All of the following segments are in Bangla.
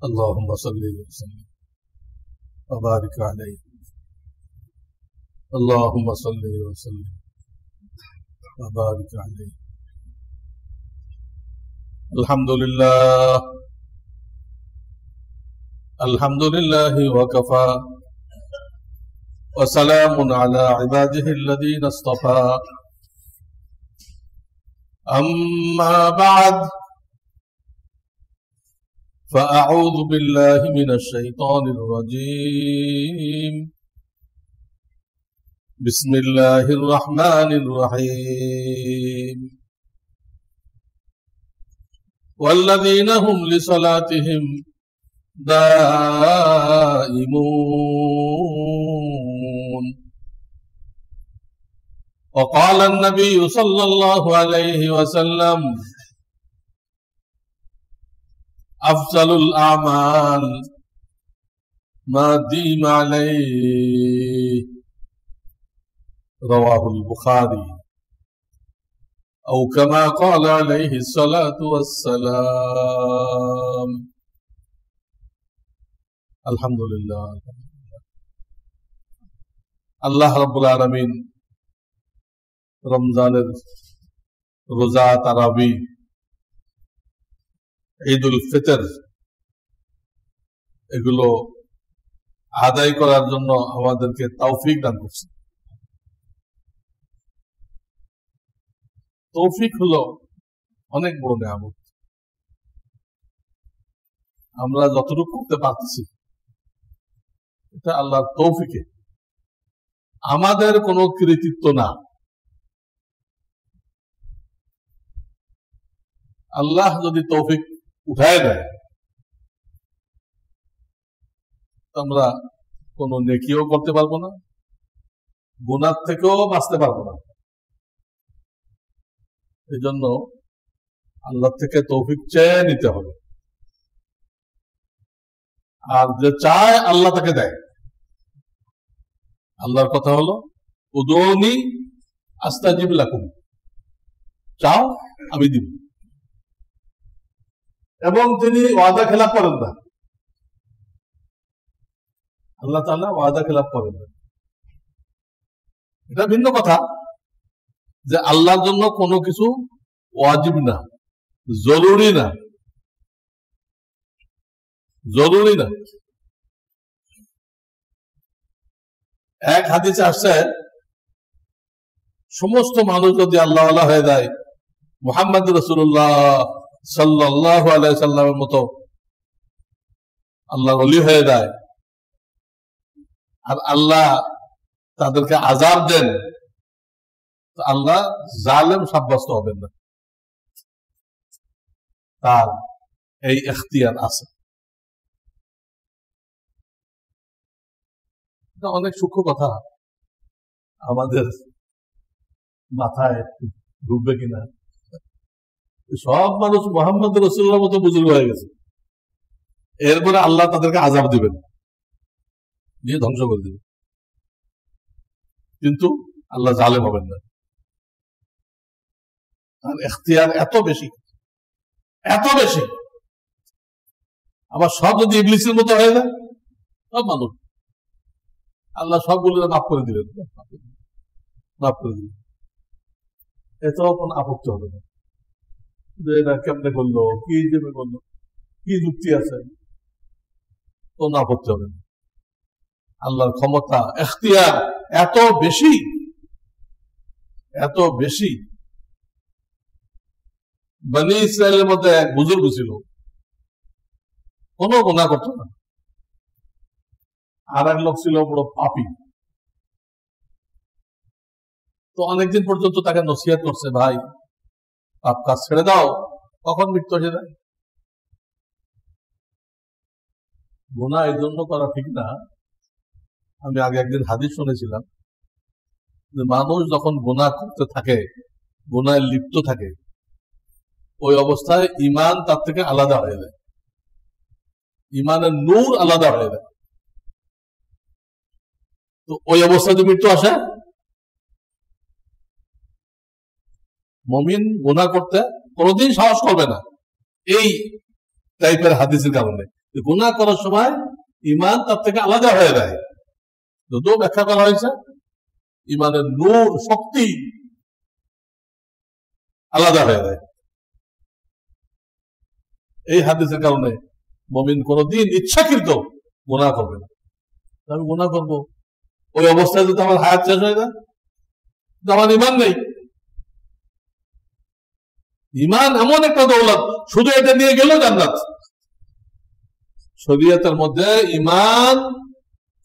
اللهم صل وسلم وبارك عليه اللهم صل وسلم وبارك عليه الحمد لله وكفى وسلام على عباده الذين اصطفى أما بعد فأعوذ بالله من الشيطان الرجيم بسم الله الرحمن الرحيم والذين هم لصلاتهم دائمون وقال النبي صلى الله عليه وسلم أفضل الأعمال ما ديم عليه رواه البخاري أو كما قال عليه الصلاة والسلام الحمد لله আল্লাহ রাব্বুল আলামিন রমজানের রোজা তারাবি ঈদুল ফিতর এগুলো আদায় করার জন্য আমাদেরকে তৌফিক দান করছেন। তৌফিক হলো অনেক বড় নিয়ামত। আমরা যতটুকু করতে পারছি এটা আল্লাহর তৌফিকে, আমাদের কোনো কৃতিত্ব না। আল্লাহ যদি তৌফিক উঠায় দেয় আমরা কোন নেকিও করতে পারবো না, গুনাহ থেকেও বাঁচতে পারবো না। এই জন্য আল্লাহ থেকে তৌফিক চেয়ে নিতে হবে, আর যে চায় আল্লাহ তাকে দেয়। আল্লাহর কথা হলো উদুনি আস্তাজিব লাকুম, চাও আমি দিব। এবং তিনি ওয়াদা খেলাপ করেন না, আল্লাহ তাআলা ওয়াদা খেলাপ করেন না। এটা ভিন্ন কথা যে আল্লাহর জন্য কোনো কিছু ওয়াজিব না, জরুরি না, জরুরি না। এক হাদিসে আসছে সমস্ত মানুষ যদি আল্লাহ ওয়ালা হয়ে যায়, মুহাম্মদ রাসূলুল্লাহ সাল্লাল্লাহু আলাইহি সাল্লামের মতো আল্লাহর ওলি হয়ে যায়, আর আল্লাহ তাদেরকে আযাব দেন, তো আল্লাহ জালেম সাব্যস্ত হবেন না। তার এই ইখতিয়ার আছে। এটা অনেক সূক্ষ্ম কথা, আমাদের মাথায় ঢুকবে কিনা। সব মানুষ মুহাম্মদ রাসূলুল্লাহর মতো বুজুর্গ হয়ে গেছে, এরপরে আল্লাহ তাদেরকে আযাব দিবেন, দিয়ে ধ্বংস করে দিবেন, কিন্তু আল্লাহ জালেম হবেন না। তার ইখতিয়ার এত বেশি, এত বেশি। আবার সব যদি ইবলিসের মতো হয়ে যায়, সব মানুষ আল্লাহ সবগুলো মাফ করে দিলেন, মাফ করে দিলেন, এটাও কোনো আপত্তি হবে না। এটা কেমনে করলো, কি হিসেবে করলো, কি যুক্তি আছে, কোনো আপত্তি হবে না। আল্লাহর ক্ষমতা, ইখতিয়ার এত বেশি, এত বেশি। বনি ইসরায়েলের মধ্যে এক বুজুর্গ ছিল, কোনো গুনাহ করতো না, আর এক লোক ছিল বড় পাপী। তো অনেকদিন পর্যন্ত তাকে নসিহত করছে, ভাই পাপ কাজ ছেড়ে দাও, কখন মৃত্যু এসে যায়। গুনাহ এই জন্য করা ঠিক না। আমি আগে একদিন হাদিস শুনেছিলাম যে মানুষ যখন গুনাহ করতে থাকে, গুনাহে লিপ্ত থাকে, ওই অবস্থায় ঈমান তার থেকে আলাদা হয়ে যায়, ঈমানের নূর আলাদা হয়ে যায়। তো ওই অবস্থায় যদি মৃত্যু আসে, মুমিন গুনাহ করতে কোনোদিন সাহস করবে না, এই টাইপের হাদিসের কারণে। গুনাহ করার সময় ইমান তার থেকে আলাদা হয়ে যায়। যদিও ব্যাখ্যা করা হয়েছে ইমানের নূর শক্তি আলাদা হয়ে যায়। এই হাদিসের কারণে মুমিন কোনদিন ইচ্ছাকৃত গুনাহ করবে না। আমি গুনাহ করবো, ওই অবস্থায় যদি আমার হায়াত শেষ হয়ে যায়, আমার ইমান নেই। ইমান এমন একটা দৌলত, শুধু এটা নিয়ে গেলেও জান্নাত। শরীয়তের মধ্যে ইমান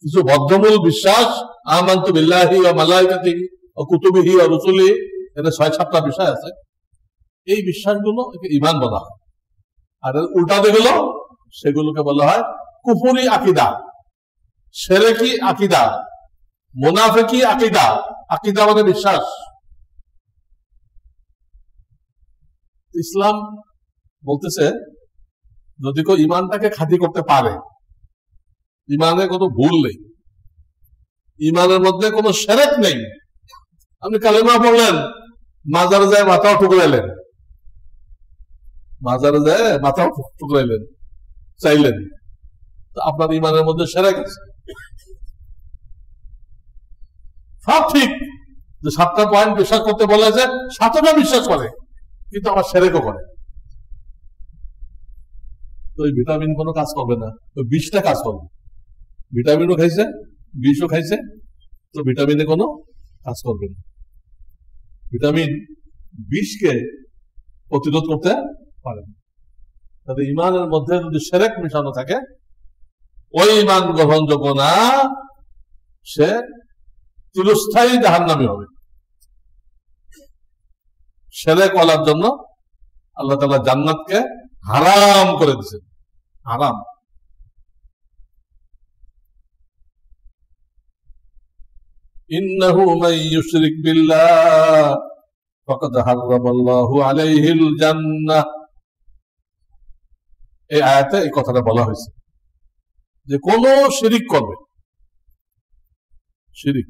কিছু বদ্ধমূল বিশ্বাস, আমানতু বিল্লাহি ওয়া মালাইকাতিহি ওয়া কুতুবিহি ওয়া রুসুলিহি, এটা ৬-৭টা বিষয় আছে। এই বিশ্বাসগুলো ইমান বলা হয়। আর উল্টা যেগুলো, সেগুলোকে বলা হয় কুফরি আকীদা, শিরকি আকীদা, মুনাফিকি আকীদা। আকীদা মানে বিশ্বাস। ইসলাম বলতেছে যদি কেউ ইমানটাকে খাঁটি করতে পারে, ইমানে কোনো ভুল নেই, ইমানের মধ্যে কোনো শিরক নেই। আপনি কালেমা পড়লেন, মাজারে যায় মাথাও টুকরাইলেন, মাজারে যায় মাথাও টুকরাইলেন, চাইলেন, তো আপনার ইমানের মধ্যে শিরক আছে। সব ঠিক যে 7টা পয়েন্ট বিশ্বাস করতে বলেছে, 7টা বিশ্বাস করে, কিন্তু আবার শিরকও করে। তো ওই ভিটামিন কোনো কাজ করবে না, ওই বিষটা কাজ করবে। ভিটামিনও খাইছে, বিষও খাইছে, তো ভিটামিনে কোনো কাজ করবে না। ভিটামিন বিষকে প্রতিরোধ করতে পারে না। তাহলে ইমানের মধ্যে যদি শিরক মিশানো থাকে, ওই ইমান গ্রহণযোগ্য না, সে চিরস্থায়ী জাহান্নামী হবে। শিরক ওয়ালার জন্য আল্লাহ তাআলা জান্নাতকে হারাম করে দিয়েছেন, হারাম। ইন্নাহু মান ইউশরিক বিল্লাহ ফাকাদ হারামাল্লাহু আলাইহিল জান্নাহ। এই আয়াতে এই কথাটা বলা হয়েছে যে কোন শিরিক করবে, শিরিক,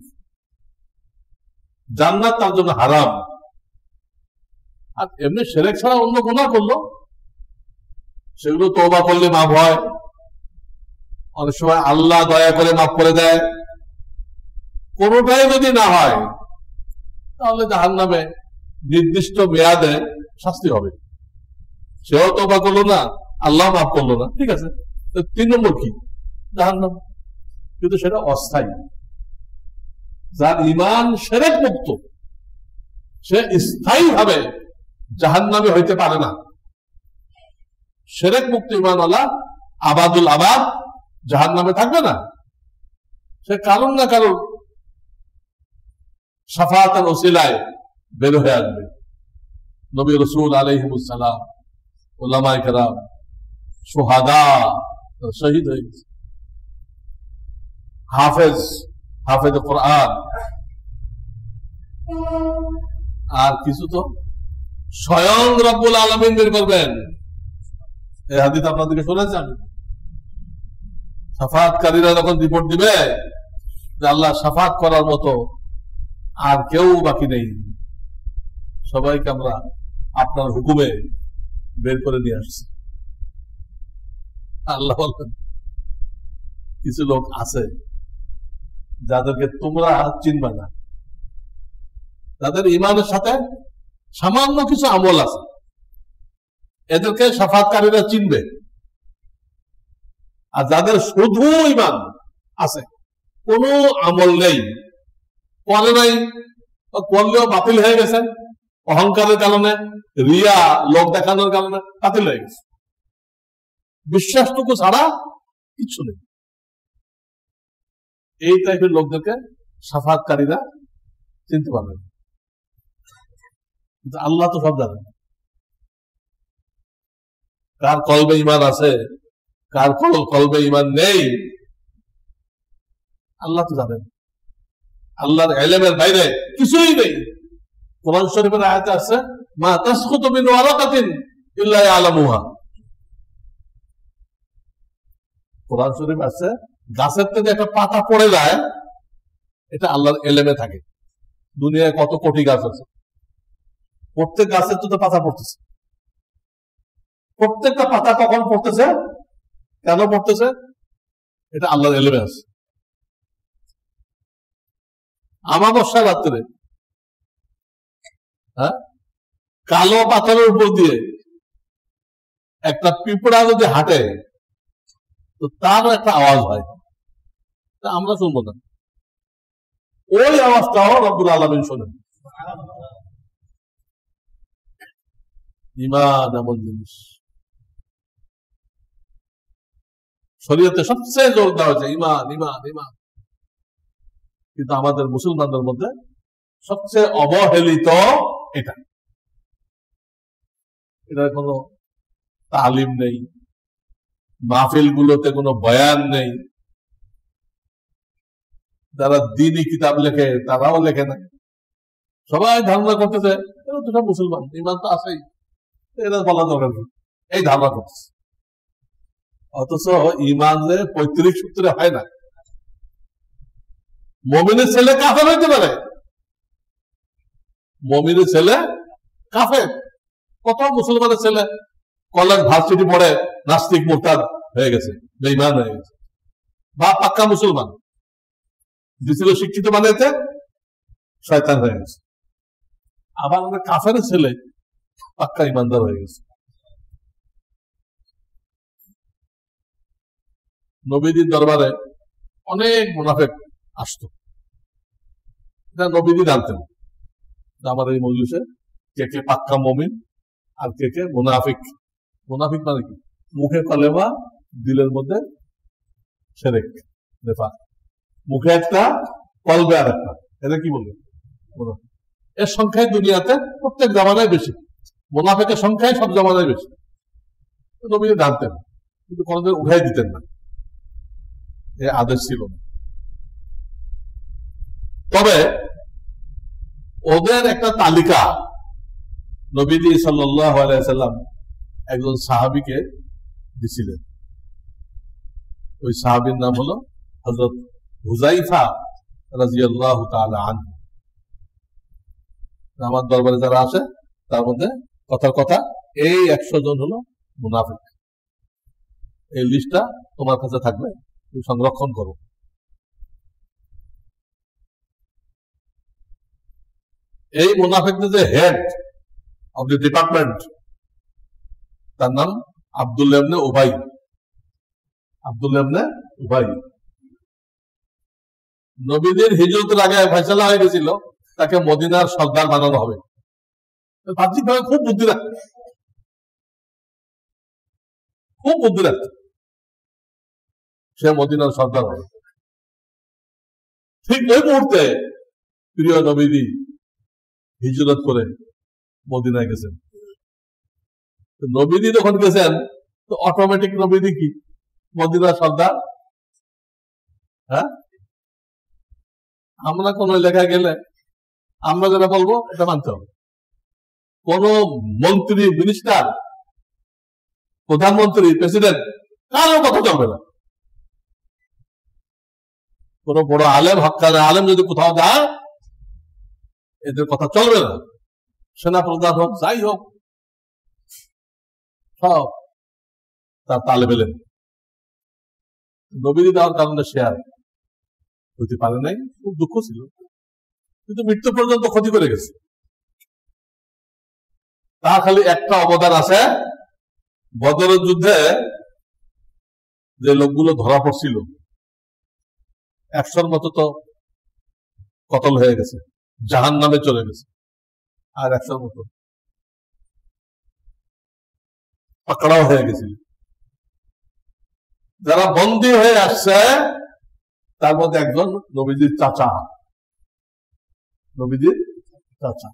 জান্নাত তার জন্য হারাম। আর এমনি শিরক ছাড়া অন্য গুনাহ করলো, সেগুলো তওবা করলে মাফ হয়। অনেক সময় আল্লাহ দয়া করে মাফ করে দেয়। কোনটাই যদি না হয়, তাহলে জাহান্নামে নির্দিষ্ট মেয়াদে শাস্তি হবে। সেও তওবা করলো না, আল্লাহ মাফ করলো না, ঠিক আছে, 3 নম্বর কি? জাহান্নাম। কিন্তু সেটা অস্থায়ী। যার ইমান শিরক মুক্ত, সে স্থায়ী ভাবে জাহান্নামী হইতে পারে না। শিরক মুক্ত ইমানওয়ালা আবাদুল আবাদ জাহান্নামে থাকবে না। সে কারণ না কারণ শাফাআতের ওসিলায় বের হয়ে আসবে। নবী রাসূল আলাইহিস সালাম, উলামায়ে কেরাম, শুহাদা শহীদ হয়ে গেছে, হাফেজ কোরআন, আর কিছু তো স্বয়ং রব্বুল আলামিন বের করবেন। এই হাদিস আপনাদেরকে শুনেছি আমি। শাফাআতকারীরা যখন রিপোর্ট দিবে যে আল্লাহ শাফাআত করার মতো আর কেউ বাকি নেই, সবাইকে আমরা আপনার হুকুমে বের করে নিয়ে আসছি। আল্লাহ বলবেন কিছু লোক আছে যাদেরকে তোমরা চিনবে না, যাদের ইমানের সাথে সামান্য কিছু আমল আছে, এদেরকে শাফাআতকারীরা চিনবে। আর যাদের শুধু ইমান আছে, কোনো আমল নেই, করে নাই, করলেও বাতিল হয়ে গেছে, অহংকারের কারণে, রিয়া, লোক দেখানোর কারণে বাতিল হয়ে গেছে, বিশ্বাসটুকু ছাড়া কিছু নেই। এই টাইপের লোকদেরকে শাফাআতকারীরা চিনতে পারবেন। কিন্তু আল্লাহ তো সব জানেন, কার কলবে ইমান আছে, কার কলবে ইমান নেই, আল্লাহ তো জানেন। আল্লাহর ইলমের বাইরে কিছুই নেই। কোরআন শরীফের আয়াতে আছে, মা তাসকুতু মিন ওয়ারাকাতিন ইল্লা ইয়ালামুহা। কোরআন শরীফ আছে, গাছের থেকে একটা পাতা পড়ে যায়, এটা আল্লাহর ইলমে থাকে। দুনিয়ায় কত কোটি গাছ আছে, প্রত্যেক গাছের তো পাতা পড়তেছে, প্রত্যেকটা পাতা কখন পড়তেছে কেন পড়তেছে? এটা আল্লাহর এলেমে আছে। আমাবস্যা রাত্রে কালো পাথরের উপর দিয়ে একটা পিঁপড়া যদি হাঁটে তো তারও একটা আওয়াজ হয়, তা আমরা শুনবো না। ওই আওয়াজটাও রব্বুল আলামিন শোনেন। ঈমান এমন জিনিস, শরীয়তে সবচেয়ে জোর দেওয়া হয়েছে ঈমান ঈমান ঈমান, কিন্তু আমাদের মুসলমানদের মধ্যে সবচেয়ে অবহেলিত এটা। এটার কোনো তালিম নেই, মাহফিল গুলোতে কোনো বয়ান নেই, যারা দ্বীনি কিতাব লেখে তারাও লেখে না। সবাই ধারণা করতেছে এরা তো সব মুসলমান, ঈমান তো আছেই, এরা বলা দরকার নেই, এই ধারণা করতেছে। অথচ ঈমান যে 35 সূত্রে হয় না। মুমিনের ছেলে কাফের হইতে পারে, মুমিনের ছেলে কাফের। কত মুসলমানের ছেলে কলেজ ভার্সিটি পড়ে নাস্তিক মুরতাদ হয়ে গেছে, বেঈমান হয়ে গেছে, বা পাক্কা মুসলমান দিছিল শিক্ষিত বানাইতে, শয়তান হয়ে গেছে। আবার আমাদের কাফের ছেলে পাক্কা ইমানদার হয়ে গেছে। নবীদের দরবারে অনেক মুনাফিক আসতো, এটা নবীদি জানতেন আমার এই মজলিসে কে কে পাক্কা মুমিন আর কে কে মুনাফিক। মুনাফিক মানে কি? মুখে কলেমা, দিলের মধ্যে শিরক নিফাক, মুখে একটা কলবে আর একটা, এটা কি বলবে? এর সংখ্যায় দুনিয়াতে প্রত্যেক জামানায় বেশি, মুনাফিকের সংখ্যায় সব জামানায় বেশি। নবীজি জানতেন, কিন্তু কোনদিন উঠাই দিতেন না, এ আদেশ ছিল না। তবে ওদের একটা তালিকা নবীজি সাল্লাল্লাহু আলাইহি সাল্লাম একজন সাহাবীকে দিছিলেন। ওই সাহাবীর নাম হলো হযরত হুযায়ফা রাদিয়াল্লাহু তাআলা আনহু। আমার দরবারে যারা আসে তার মধ্যে কথার কথা এই 100 জন হলো মুনাফিক। এই লিস্টটা তোমার কাছে থাকবে, তুমি সংরক্ষণ করো। এই মুনাফিকদের যে হেড অব দি ডিপার্টমেন্ট, তার নাম আব্দুল্লাহ ইবনে উবাই। আব্দুল্লাহ ইবনে উবাই নবীদের হিজরতের আগে ফয়সালা হয়ে গেছিল তাকে মদিনার সর্দার বানানো হবে। বাহ্যিকভাবে খুব বুদ্ধি রাখত, খুব বুদ্ধি রাখত, সে মদিনার সর্দার হবে। ঠিক ওই মুহূর্তে প্রিয় নবীজি হিজরত করে মদিনায় গেছেন। নবীজি যখন গেছেন তো অটোমেটিক নবীজি কি মদিনার সর্দার। হ্যাঁ, আমরা কোন এলাকায় গেলে আমরা যেটা বলবো এটা মানতে হবে। কোন মন্ত্রী, মিনিস্টার, প্রধানমন্ত্রী, প্রেসিডেন্ট কারো কথা চলবে না। কোন বড় আলেম, হক্কানে আলেম যদি কোথাও যায় এদের কথা চলবে না। সেনা প্রধান হোক, যাই হোক, সব তার তালে পেলেন। নবীজি দেওয়ার কারণে শেয়ার হইতে পারে নাই, খুব দুঃখ ছিল, কিন্তু মৃত্যু পর্যন্ত ক্ষতি করে গেছে। তার খালি একটা অবদান আছে, বদরের যুদ্ধে যে লোকগুলো ধরা পড়ছিল 100-র মতো তো কতল হয়ে গেছে, জাহান্নামে চলে গেছে, আর 100-র মতো পাকড়াও হয়ে গেছিল। যারা বন্দী হয়ে আসছে তার মধ্যে একজন নবীজির চাচা, নবীজির চাচা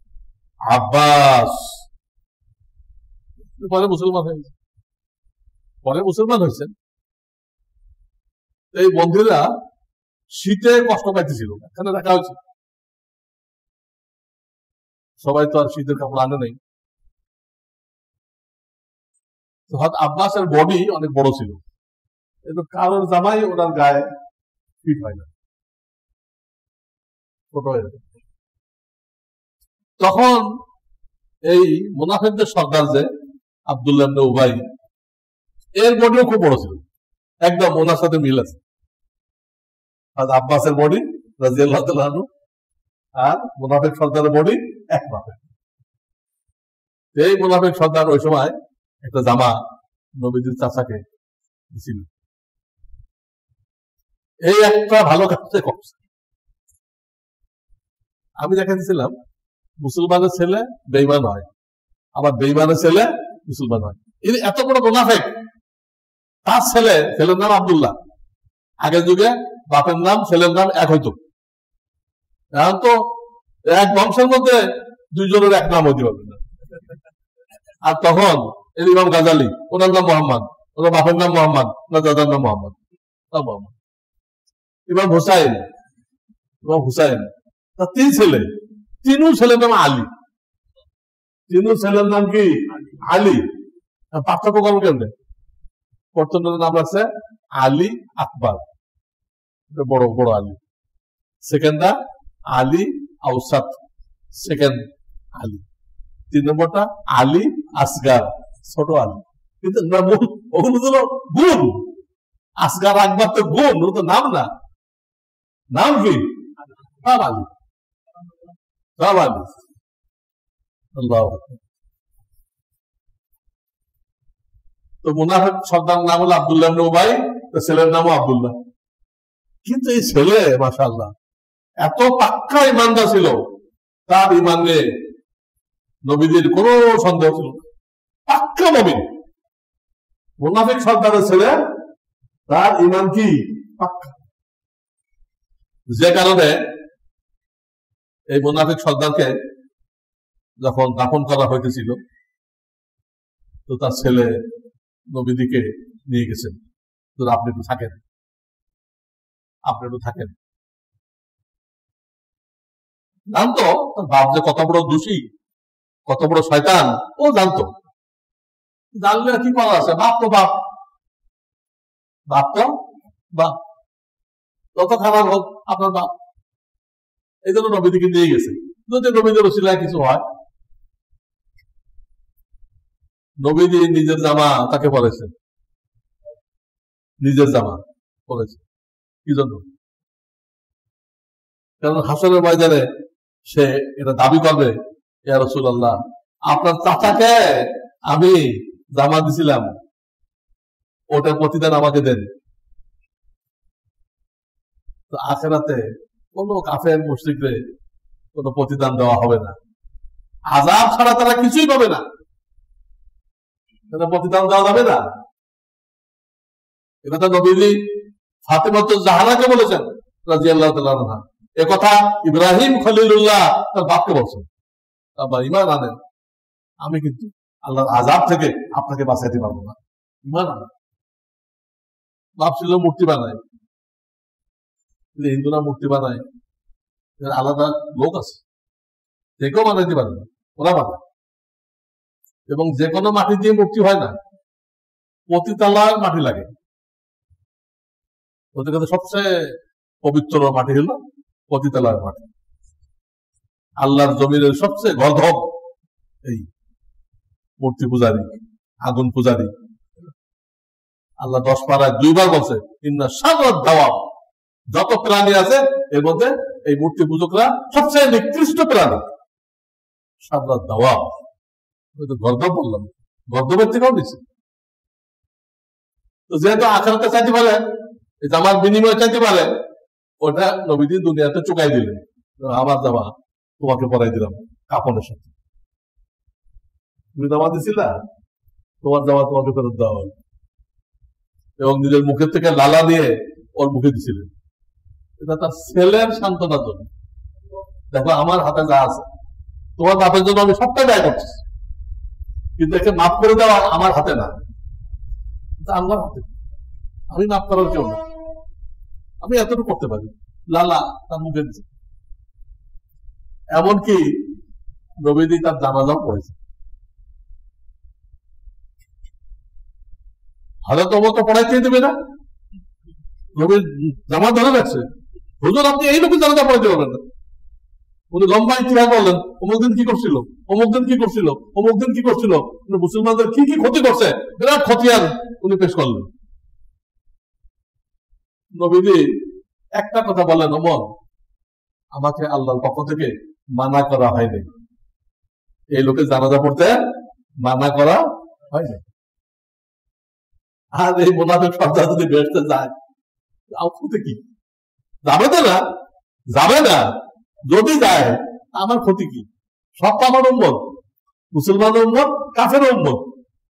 আব্বাস, পরে মুসলমান হয়েছে, পরে মুসলমান হয়েছেন। এই বন্ধুরা শীতে কষ্ট পাইতেছিল, এখানে রাখা হয়েছে। সবাই তো আর শীতের কাপড় আনে নাই। আব্বাসের বডি অনেক বড় ছিল, কিন্তু কারোর জামাই ওনার গায়ে ফিট হয় না, ছোট হয়ে যায়। তখন এই মুনাফিকদের সর্দার যে আব্দুল্লাহ ইবনে উবাই, এর বডিও খুব বড় ছিল, একদম ওনার সাথে মিল আছে। আর আব্বাসের বডি রাদিয়াল্লাহু তাআলা আনহু আর মুনাফিক সর্দারের বডি এক মাপের। এই মুনাফিক সর্দার ওই সময় একটা জামা নবীজির চাচাকে দিছিল। এই একটা ভালো কাজে করছে। আমি দেখাচ্ছিলাম মুসলমানের ছেলে বেঈমান হয়, আবার বেঈমানের ছেলে মুসলমান হয়। এই এত বড় মুনাফিক, তার ছেলের নাম আব্দুল্লাহ। আগের যুগে বাপের নাম ছেলের নাম এক হইতো, এখন তো এক বংশের মধ্যে দুইজনের এক নাম হইতে পারবে না। আর তখন ইমাম গাজালি, ওনার নাম মোহাম্মদ, ওনার বাপের নাম মোহাম্মদ, ওনার দাদার নাম মোহাম্মদ। ইমাম হুসাইন, তার তিন ছেলে, তিনু ছেলের নাম আলী। তিনু ছেলের নাম কি? আলী। পার্থক্য করবো কেমনে? প্রথম নাম রাখছে আলী আকবর, বড় বড় আলী। সেকেন্ডটা Ali Awsat, second Ali. 3 নম্বরটা আলী আসগার, ছোট আলী। কিন্তু ওগুলো তো গুণ। আসগার আকবর তো গুণ, ও তো নাম না। নাম কি? সব আলী, সব আলী। আল্লাহু আকবার। তো মুনাফিক সর্দার নাম হলো আব্দুল্লাহ ইবনে উবাই, তো ছেলের নামও আব্দুল্লাহ। কিন্তু এই ছেলে মাশাআল্লাহ এত পাক্কা ইমানদার ছিল, তার ইমানে নবীদের কোনো সন্দেহ ছিল না, পাক্কা মুমিন। মুনাফিক সর্দারের ছেলে, তার ইমান কি? পাক্কা। যে কারণে এই মুনাফিক সর্দারকে যখন দাফন করা হইতেছিল, তো তার ছেলে নবীদিকে নিয়ে গেছেন, তো আপনি একটু থাকেন, আপনি একটু থাকেন। জানতো তার বাপ যে কত বড় দোষী, কত বড় শয়তান, ও জানতো। জানলে কি করা আছে? বাপ তো বাপ, বাপ তো বাপ, যত খারাপ হোক আপনার বাপ। এই জন্য নবীদিকে নিয়ে গেছে, যদি নবীদের ওসিলায় কিছু হয়। নবীজি নিজের জামা তাকে পরেছেন, নিজের জামা পরেছে। কি জন্য? কারণ হাসরের ময়দানে সে এটা দাবি করবে, ইয়া রাসূলুল্লাহ, আপনার চাচাকে আমি জামা দিছিলাম, ওটার প্রতিদান আমাকে দেন। তো আখিরাতে কোন কাফের মুশরিকরে কোন প্রতিদান দেওয়া হবে না, আযাব ছাড়া তারা কিছুই পাবে না, প্রতিদান দেওয়া যাবে না। এটা তো নবীজি ফাতেমাতুজ জাহরাকে বলেছেন রাদিয়াল্লাহু তাআলা আনহা। একথা ইব্রাহিম খলিলুল্লাহ তার বাপকে বলছেন, বাবা ঈমান আনেন, আমি কিন্তু আল্লাহর আযাব থেকে আপনাকে বাঁচাইতে পারবো না, ঈমান আনেন। বাপ ছিল মূর্তি বানায়, হিন্দুরা মূর্তি বানায়, আলাদা লোক আছে, যে কেউ বানাইতে পারে না, ওরা বানায়। এবং যে কোনো মাটি দিয়ে মূর্তি হয় না, পতিতালয়ের মাটি লাগে। ওদের কাছে সবচেয়ে পবিত্র মাটি হলো পতিতালয়ের মাটি। আল্লাহর জমিনের সবচেয়ে গর্ধব এই মূর্তি পূজারী, আগুন পূজারী। আল্লাহ 10 পারায় 2 বার বলছে, ইন্না শাররাদ দাওয়াব, যত প্রাণী আছে এর মধ্যে এই মূর্তি পূজকরা সবচেয়ে নিকৃষ্ট প্রাণী। শাররাদ দাওয়াব, গর্দব বললাম, গর্দবের থেকেও বেশি। তো যেহেতু আখিরাতে চাইতে পারে, জামার বিনিময়ে চাইতে পারে, ওটা নবীজি দুনিয়াতে চুকাই দিলেন, আমার জামা তোমাকে পরাই দিলাম কাপড়ের সাথে। তুমি জামা দিছিলা, তোমার জামা তোমাকে ফেরত দেওয়া হল। এবং নিজের মুখের থেকে লালা নিয়ে ওর মুখে দিছিলেন। এটা তার ছেলের সান্ত্বনার জন্য। দেখো আমার হাতে যা আছে, তোমার বাপের জন্য আমি সবটাই ব্যয় করছি, কিন্তু একে মাফ করে দেওয়া আমার হাতে না, আল্লাহর হাতে। আমি মাফ করার কেউ না, আমি এতটুকু করতে পারি। লালা তার মুখে দিচ্ছে। এমনকি নবীজি তার জানাজাও পড়েছে। হযরত ওমর তো পড়াইতে দেবে না, নবীর জামা ধরে রাখছে, হুজুর আপনি এই লোকের জানাজা পড়াইতে পারবেন না। উনি লম্বা ইতিহাস বললেন, অমুক দিন কি করছিল, অমুক দিন কি করছিল, অমুক দিন কি করছিল, মুসলমানদের কি কি ক্ষতি করছে, বিরাট খতিয়ান উনি পেশ করলেন। নবীজি একটা কথা বলেন, ওমর আমাকে আল্লাহর পক্ষ থেকে মানা করা হয়নি, এই লোকে জানাজা পড়তে মানা করা হয়নি। আর এই মুনাফিক সর্দার যদি বেহেশতে যায়, ক্ষতি কি? যাবে তো না, যাবে না। যদি যায় আমার ক্ষতি কি? সব তো আমার উম্মত, মুসলমানের উম্মত, কাফের উম্মত।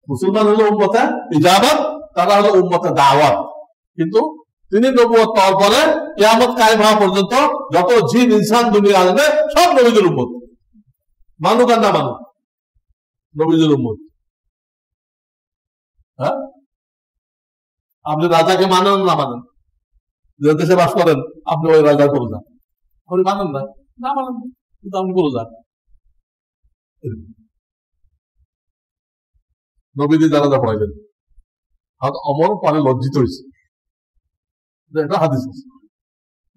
মুসলমান হলো উম্মতে ইজাবাত, তারা হলো উম্মতে দাওয়াত। কিন্তু তিনি নবুয়ত পাওয়ার পরে কিয়ামত কায়েম হওয়া পর্যন্ত যত জিন ইনসান দুনিয়া আসবে সব নবীদের উম্মত, মানুক আর না মানুক, নবীদের উম্মত। হ্যাঁ, আপনি রাজাকে মানেন না মানেন, যে দেশে বাস করেন আপনি ওই রাজার করে যান, আপনি মানেন না, না মানেন, কিন্তু আপনি করে যান। নবীদের জানাজা পড়াইলেন, অমর পরে লজ্জিত হয়েছে, এটা হাদিস আছে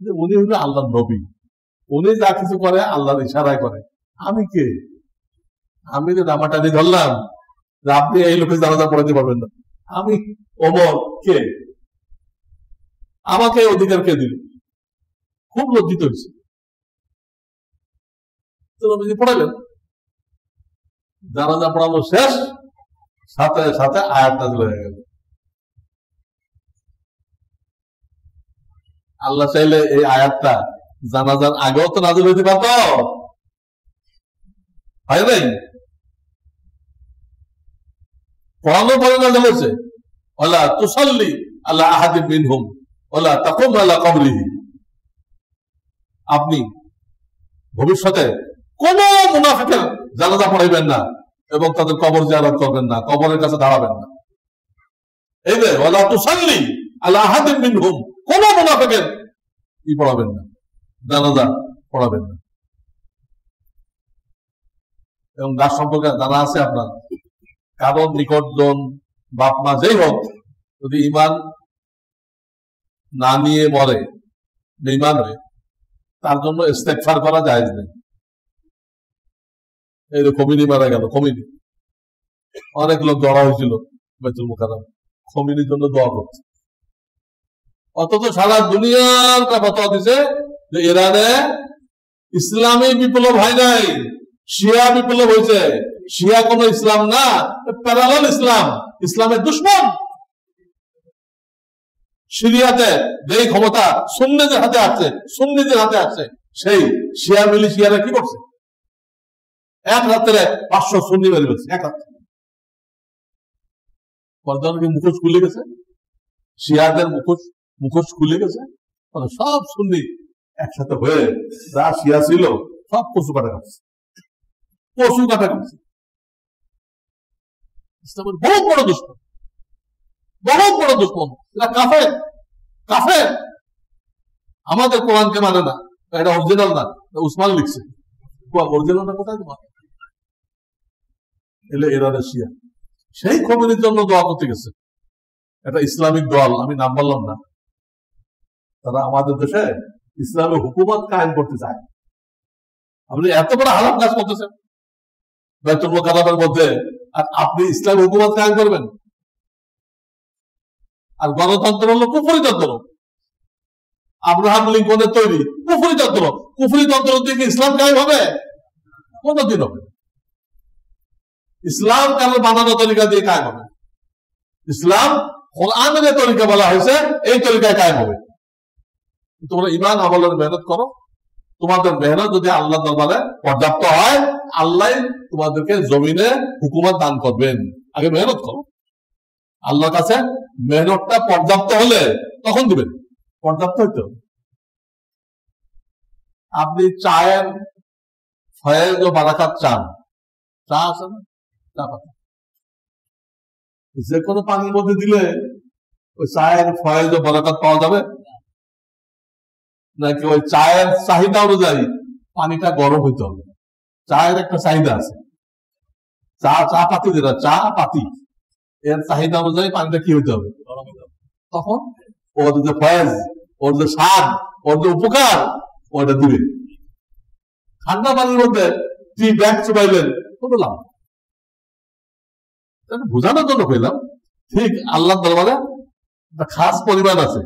যে উনি হলো আল্লাহর নবী, উনি যা কিছু করে আল্লাহর ইশারায় করে। আমি কে? আমি যে দামাটানি ধরলাম যে আপনি এই লোকের জানাজা পড়াতে পারবেন না, আমি ওমর কে? আমাকে অধিকার কে দিল? খুব লজ্জিত হয়েছে। নবীজি পড়ালেন, জানাজা পড়ানো শেষ, সাথে সাথে আয়াত নাযিল হয়ে গেল। আল্লাহ চাইলে এই আয়াতটা জানাজার আগেও তো নাযিল হইতে পারত, হয় নাই? পড়ানোর পরে নাযিল হয়েছে, ওয়ালা তুসাল্লি আলা আহাদিন মিনহুম ওয়ালা তাকুম আলা কবরিহি। আপনি ভবিষ্যতে কোন মুনাফিকের জানাজা পড়াইবেন না এবং তাদের কবর জিয়ারত করবেন না, কবরের কাছে দাঁড়াবেন না। এই যে ওয়ালা তুসাল্লি আলা আহাদিন মিনহুম, কোন মুনাফিকের কি পড়াবেন না, জানাজা পড়াবেন না। এবং যার সম্পর্কে জানা আছে আপনার, কারণ নিকটজন বাপ মা যেই হোক, যদি ইমান না নিয়ে মরে, বেঈমান হয়ে, তার জন্য ইস্তেগফার করা জায়েজ নেই। এই যে খমিনি মারা গেল, খমিনি, অনেক লোক জড়া হয়েছিল বাইতুল মুকাররম, খমিনির জন্য দোয়া করছে। অথচ সারা দুনিয়ার ফতোয়া দিছে যে ইরানে ইসলামী বিপ্লব হয় নাই, শিয়া বিপ্লব হয়েছে। শিয়া কোন ইসলাম না, প্যারালাল ইসলাম, ইসলামের দুশ্মন। সিরিয়াতে যেই ক্ষমতা সুন্নিদের হাতে আছে, সুন্নিদের হাতে আছে, সেই শিয়া মিলিশিয়ারা কি করছে? এক রাত্রে 500 সুন্নি মেরে ফেলছে, এক রাত্রে। মুখোশ খুলে গেছে, শিয়াদের মুখোশ খুলে গেছে, মানে সব সুন্নি একসাথে হয়ে যা শিয়া ছিল সব পশু কাটা কাটছে, পশু কাটা কাটছে। ইসলামের বহু বড় দুশ্মন, বহু বড় দুশ্মন। এটা কাফের, কাফের। আমাদের কোরআনকে মানে না, এটা অরিজিনাল না, উসমান লিখছে। অরিজিনাল না কোথায় তোমার? এলে ইরানের শিয়া সেই খমিনির জন্য দোয়া করতে গেছে। এটা ইসলামিক দল, আমি নাম বললাম না। তারা আমাদের দেশে ইসলামের হুকুমত কায়েম করতে চায়। আপনি এত বড় হারাম কাজ করতেছেন বাইতুল মুকাররমের মধ্যে, আর আপনি ইসলাম হুকুমত কায়েম করবেন? আর গণতন্ত্র হলো কুফরি তন্ত্র, আব্রাহাম লিঙ্কনের তৈরি কুফরি তন্ত্র। কুফরি তন্ত্র দিয়ে ইসলাম কায়েম হবে? কোনদিন হবে? ইসলাম কারোর বানানো তরিকা দিয়ে কায়েম হবে? ইসলাম কোরআনে যে তরিকা বলা হয়েছে এই তরিকায় কায়েম হবে। তোমরা ইমান আমলের মেহনত করো, তোমাদের মেহনত যদি আল্লাহ দরবারে পর্যাপ্ত হয়, আল্লাহ তোমাদেরকে জমিনে হুকুমত দান করবেন। আগে মেহনত করো, আল্লাহর কাছে মেহনতটা পর্যাপ্ত হলে তখন দিবেন। পর্যাপ্ত হইতে হবে। আপনি চায়ের ফয়েজ ও বারাকাত চান, চা আছে না, চা পাতা যে কোনো পানির মধ্যে দিলে ওই চায়ের ফয়েজ ও বারাকাত পাওয়া যাবে নাকি ওই চায়ের চাহিদা অনুযায়ী পানিটা গরম হইতে হবে? চায়ের একটা চাহিদা আছে, চা পাতি, যেটা চা পাতি, এর চাহিদা অনুযায়ী পানিটা কি হইতে হবে? গরম হইতে হবে। তখন ওর যে ফয়েজ, ওর যে স্বাদ, ওর যে উপকার, ওটা দিবে। ঠান্ডা পানির মধ্যে টি ব্যাগ চুবাইলেন, কোনো লাভ। বোঝানোর জন্য কইলাম, ঠিক আল্লাহ দরবারে একটা খাস পরিমাণ আছে,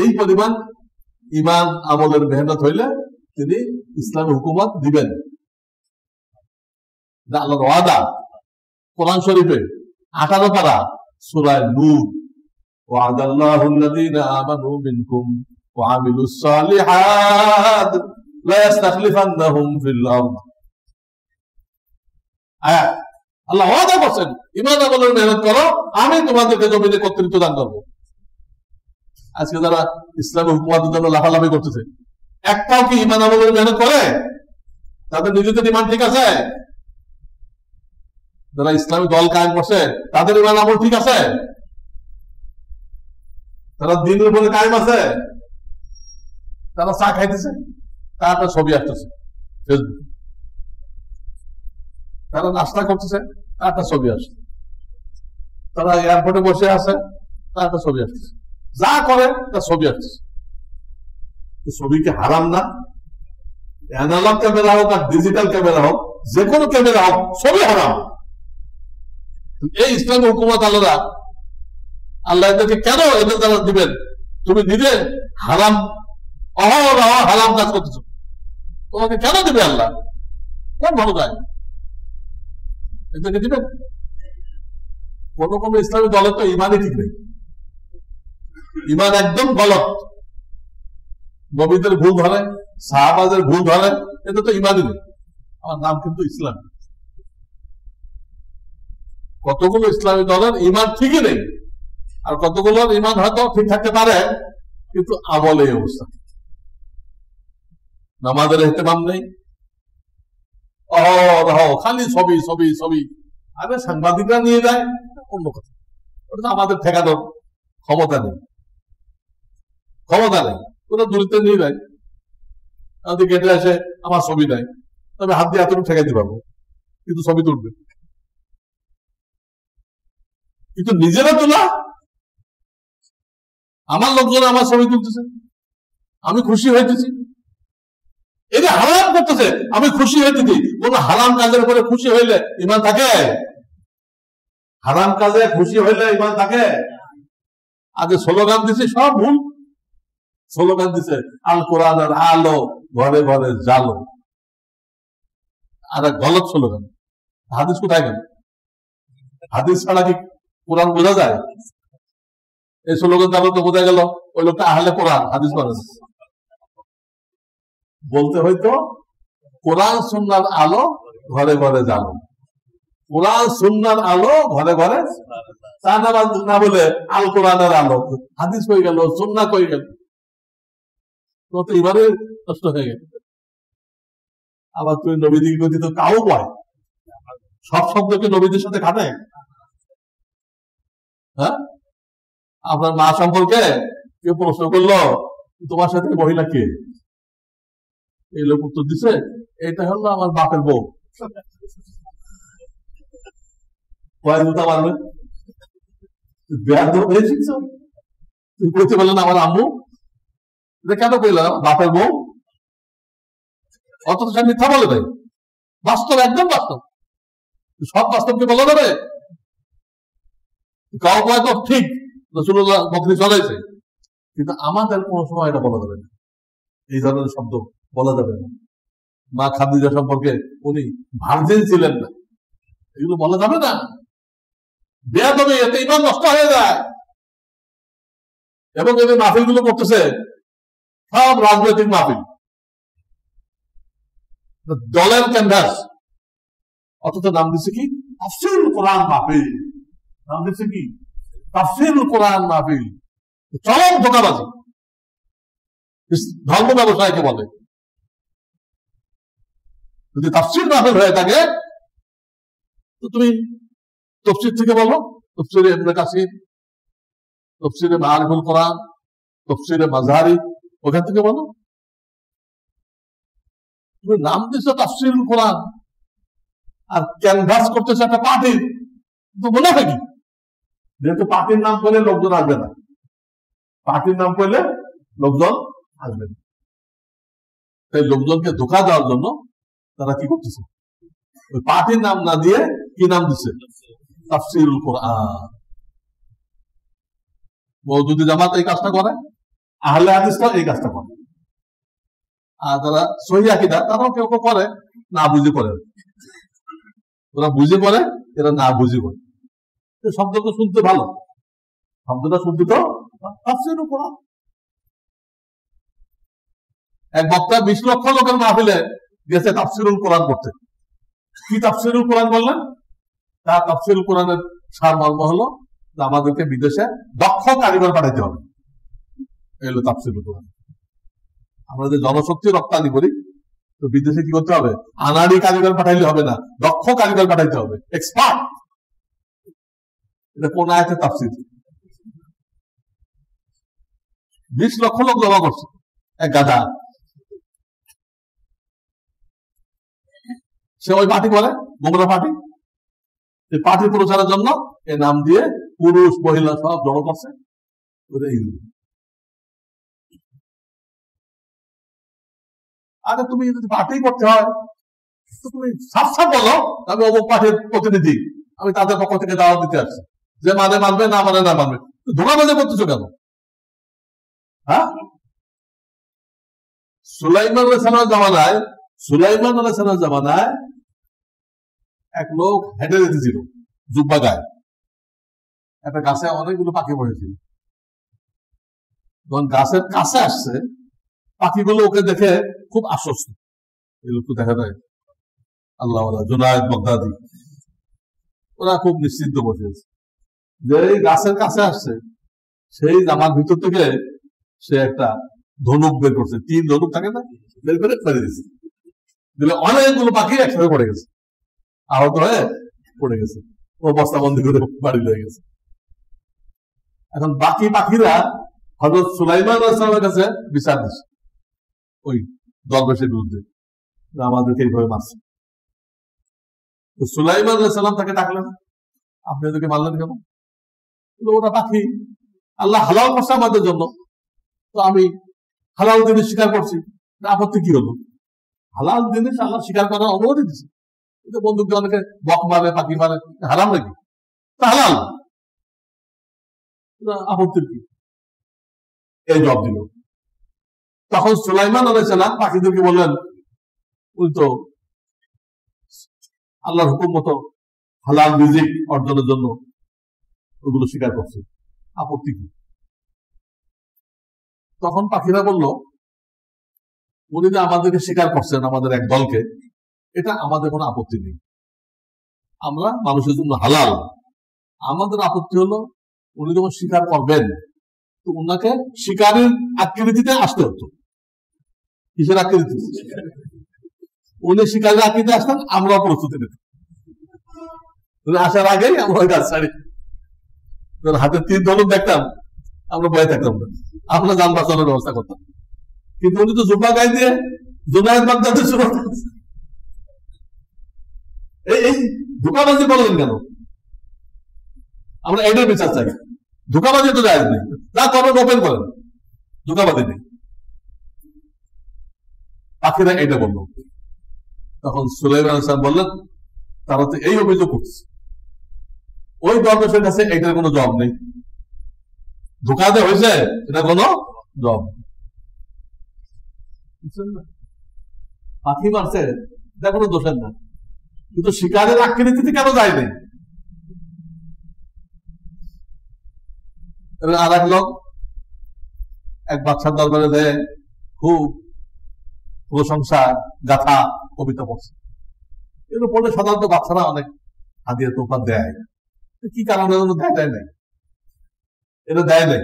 এই পরিমাণ ইমান আমলের মেহনত হইলে তিনি ইসলামী হুকুমত দিবেন। আল্লাহর ওয়াদা কোরআন শরীফে 18 পারা সূরা নূর, ওয়াদাল্লাহুল্লাযীনা আমানু মিনকুম ওয়া আমিলুস সালিহাত লা ইস্তাখলিফান্নাহুম ফিল আরদ। আল্লাহ ওয়াদা করছেন, ইমান আমলের মেহনত করো, আমি তোমাদেরকে জমিনে কর্তৃত্ব দান করবো। আজকে যারা ইসলামী হুকুমতের জন্য লাফালাফি করতেছে, একটাও কি ইমান আমলের মেহনত করে? তাদের নিজেদের ইমান ঠিক আছে? যারা ইসলামী দল কায়েম করছে তাদের ইমান আমল ঠিক আছে? তারা দিনের উপরে কায়েম আছে? তারা চা খাইতেছে, তার একটা ছবি আসতেছে ফেসবুক। তারা নাস্তা করতেছে, তার একটা ছবি আসছে। তারা এয়ারপোর্টে বসে আছে, তার একটা ছবি আসতেছে। যা করে তার ছবি আসতেছে। ছবি কি হারাম না? অ্যানালগ ক্যামেরা হোক আর ডিজিটাল ক্যামেরা হোক, যে কোনো ক্যামেরা হোক, ছবি হারাম। এই ইসলামী হুকুমত আল্লাহ এদেরকে কেন এদের দ্বারা দিবেন? তুমি নিজে হারাম, অহরহ হারাম কাজ করতেছ, তোমাকে কেন দিবে আল্লাহ? কোন ভালো যায় এদেরকে দিবেন? কোন ইসলামী দলের তো ইমানই ঠিক নেই, ইমান একদম গলত। নবীদের ভুল ধরে, সাহাবাদের ভুল ধরে, এটা তো ইমানই নেই। আমার নাম কিন্তু ইসলাম। কতগুলো ইসলামী দলের ইমান ঠিকই নেই, আর কতগুলোর ইমান হয়তো ঠিক থাকতে পারে, কিন্তু আমলে এই অবস্থা। নামাজের ইহতেমাম নেই, খালি ছবি ছবি ছবি। আরে সাংবাদিকরা নিয়ে যায়, অন্য কথা। ওটা তো আমাদের ঠেকানোর ক্ষমতা নেই, ওরা দূরত্বে নিয়ে যায়। আমাদের গেটে আসে, আমার ছবি নাই, তবে হাত দিয়ে এতটুকু ঠেকাইতে পারবো, কিন্তু ছবি তুলবে। কিন্তু নিজেরা তোলা, আমার লোকজন আমার ছবি তুলতেছে, আমি খুশি হইতেছি। এটা হারাম করতেছে, আমি খুশি হইতেছি। কোন হারাম কাজের উপরে খুশি হইলে ইমান থাকে? হারাম কাজে খুশি হইলে ইমান থাকে? আগে স্লোগান দিছে, সব ভুল স্লোগান দিছে। আল কোরআনের আলো ঘরে ঘরে জালো, আর গলত স্লোগান। হাদিস কোথায় গেল? হাদিস ছাড়া কি কোরআন বোঝা যায়? এই স্লোগান তাহলে তো বোঝা গেল ওই লোকটা আহলে কোরআন, হাদিস মানে বলতে হয়তো কোরআন সুন্নাহর আলো ঘরে ঘরে জালো, কোরআন সুন্নাহর আলো ঘরে ঘরে, তা না বলে আল কোরআনের আলো। হাদিস কই গেল, সুন্নাহ কই গেল? তো এবারে নষ্ট হয়ে গেল। আবার তুই নবীদের গতি তো কাউ পায়, সব শব্দকে নবীদের সাথে খাটে। হ্যাঁ, আপনার মা সম্পর্কে কেউ প্রশ্ন করলো, তোমার সাথে মহিলা কে? এই লোক উত্তর দিছে, এটা হলো আমার বাপের বউ। কয় জুতা মারবে? বেয়াদব হয়ে শিখছ। তুমি বলতে পারলেন আমার আম্মু, কেন কইলাম বাপের বউ? অথচ সে মিথ্যা বলে দেয়। বাস্তব, একদম বাস্তব। সব বাস্তবকে বলা যাবে? কাউ কয় তো ঠিক, রাসূলুল্লাহ বকরি চলাইছে, কিন্তু আমাদের কোন সময় এটা বলা যাবে না। এই ধরনের শব্দ বলা যাবে না। মা খাদিজা সম্পর্কে উনি ভার্জিন ছিলেন না, এগুলো বলা যাবে না। বেয়াদবি, এতে ইমান নষ্ট হয়ে যায়। এবং এদের মাহফিল গুলো করতেছে সব রাজনৈতিক মাহফিল, দলের ক্যানভাস। অথচ নাম দিচ্ছে কি তাফসীরুল কোরআন মাহফিল, নাম দিচ্ছে কি তাফসীরুল কোরআন মাহফিল। চরম ধোঁকাবাজি, ধর্ম ব্যবসায়কে বলে। যদি তাফসীর মাহফিল হয়ে থাকে তো তুমি তাফসীর থেকে বলো, তাফসীরে ইবনে কাসির, তাফসীরে মাআরিফুল কোরআন, তাফসীরে মাযহারি, ওখান থেকে বলো। তুমি নাম দিচ্ছ তাফসীরুল কোরআন, আর ক্যানভাস করতেছে একটা পার্টির, তো মুনাফিকি। যেহেতু পার্টির নাম করলে লোকজন আসবে না, পার্টির নাম করলে লোকজন আসবে না, তাই লোকজনকে ধোঁকা দেওয়ার জন্য তারা কি করতেছে, ওই পার্টির নাম না দিয়ে কি নাম দিচ্ছে, তাফসীরুল কোরআন। মওদুদি জামাত এই কাজটা করে। আহলে হাদিসরা এই কাজটা করে। আর যারা সহিহ আকীদা তারাও কেউ কেউ করে, না বুঝে করে। ওরা বুঝে করে, এরা না বুঝে করে। শব্দটা শুনতে ভালো, শব্দটা শুনতে তো তাফসীরুল কোরআন। এক বক্তা 20 লক্ষ লোকের মাহফিলে গেছে তাফসীরুল কোরআন করতে। কি তাফসীরুল কোরআন বললেন? তার তাফসীরুল কোরআনের সারমর্ম হলো যে আমাদেরকে বিদেশে দক্ষ কারিগর পাঠাইতে হবে। এই হলো তাফসীরুল কোরআন। আমরা যে জনশক্তি রপ্তানি করি, তো বিদেশে কি করতে হবে? আনাড়ি কারিগর পাঠাইলে হবে না, দক্ষ কারিগর পাঠাইতে হবে, এক্সপার্ট। এটা কোন আয়াতের তাফসীর? 20 লক্ষ লোক জমা করছে, এক গাধা। সে ওই পার্টি করে, গোমরা পার্টি। এই পার্টি প্রচারের জন্য এই নাম দিয়ে পুরুষ মহিলা সব জড়ো করছে। আরে তুমি যদি পার্টি করতে হয় তো তুমি সাফ সাফ বলো আমি অমুক পার্টির প্রতিনিধি, আমি তাদের পক্ষ থেকে দাওয়াত দিতে আসছি। যে মানে মানবে, না মানে না মানবে, ধোঁকাবাজি করতেছো কেন? হ্যাঁ, সুলাইমান আলাইহিস জামানায় এক লোক হেঁটে যেতেছিল জুব্বা গায়ে, একটা গাছে অনেকগুলো পাখি বসেছিল। যখন গাছের কাছে আসছে, পাখিগুলো ওকে দেখে খুব আশ্বস্ত। এই লোক দেখা যায় আল্লাহ জুনায়েদ বাগদাদি, ওরা খুব নিশ্চিন্ত বসে আছে। যে গাছের কাছে আসছে, সেই জামার ভিতর থেকে সে একটা ধনুক বের করছে। 3 ধনুক থাকে না, বের করে ফেলে দিয়েছে। দিলে অনেকগুলো পাখি একসাথে পড়ে গেছে, আহত হয়ে পড়ে গেছে। ও বস্তাবন্দি করে বাড়ি হয়ে গেছে। এখন বাকি পাখিরা হযরত সুলাইমান আলাইহিস সালামের কাছে বিচার দিচ্ছে ওই দরবেশের বিরুদ্ধে, আমাদেরকে এইভাবে মারছে। তো সুলাইমান আলাইহিস সালাম তাকে ডাকলেন, আপনি ওদেরকে মারলেন কেন? ওরা পাখি, আল্লাহ হালাল করছে আমাদের জন্য, তো আমি হালাল জিনিস স্বীকার করছি, আপত্তি কি হলো? হালাল জিনিস আল্লাহ স্বীকার করার অনুমতি দিচ্ছে। কিন্তু বন্দুক দিয়ে অনেকে বক মারে, পাখি মারে, হারাম নাকি? তা হালাল, আপত্তির কি? এই জবাব দিল। তখন সুলাইমান আলাইহিস সালাম পাখিদেরকে বললেন, উনি তো আল্লাহর হুকুম মতো হালাল রিজিক অর্জনের জন্য ওগুলো স্বীকার করছে, আপত্তি কি? তখন পাখিরা বলল, উনি যে আমাদেরকে স্বীকার করছেন, আমাদের এক দলকে, এটা আমাদের কোনো আপত্তি নেই, আমরা মানুষের জন্য হালাল। আমাদের আপত্তি হলো উনি যখন স্বীকার করবেন তো উনাকে শিকারের আকৃতিতে আসতে হতো। কিসের আকৃতি? উনি শিকারের আকৃতিতে আসতেন, আমরা প্রস্তুতি নিতাম। আসার আগেই আমরা ওই গাছ ছাড়ি, হাতে 3 ধনুক দেখতাম, আমরা বয়ে থাকতাম না, আমরা যান বাঁচানোর ব্যবস্থা করতাম। কিন্তু উনি তো জুব্বা গায়ে দিয়ে জুনায়েদ বাগদাদি শুরু করতেন। এই ধোঁকাবাজি করলেন কেন? আমরা এটার বিচার চাই। ধোঁকাবাজি তো জায়েজ নেই, যা করবেন ওপেন করেন, ধোঁকাবাজি নেই। পাখিরা এটা বলল। তখন সুলাইমান আলাইহিস সালাম বললেন, তারা তো এই অভিযোগ করছে, ওই দরবেশের কাছে এটার কোনো জবাব নেই, ধোঁকা দেওয়া হয়েছে, এটা কোনো জবাব। পাখি মারছে, এটা কোনো দোষের না, কিন্তু শিকারের আকৃতিতে কেন যায় নাই? আর এক লোক এক বাচ্চার দরবারে দেয়, খুব প্রশংসা গাথা কবিতা পড়ছে। এগুলো পড়লে সাধারণত বাচ্চারা অনেক হাদিয়া তোফা দেয়। কি কারণে দেয় নাই? এটা দেয় নাই।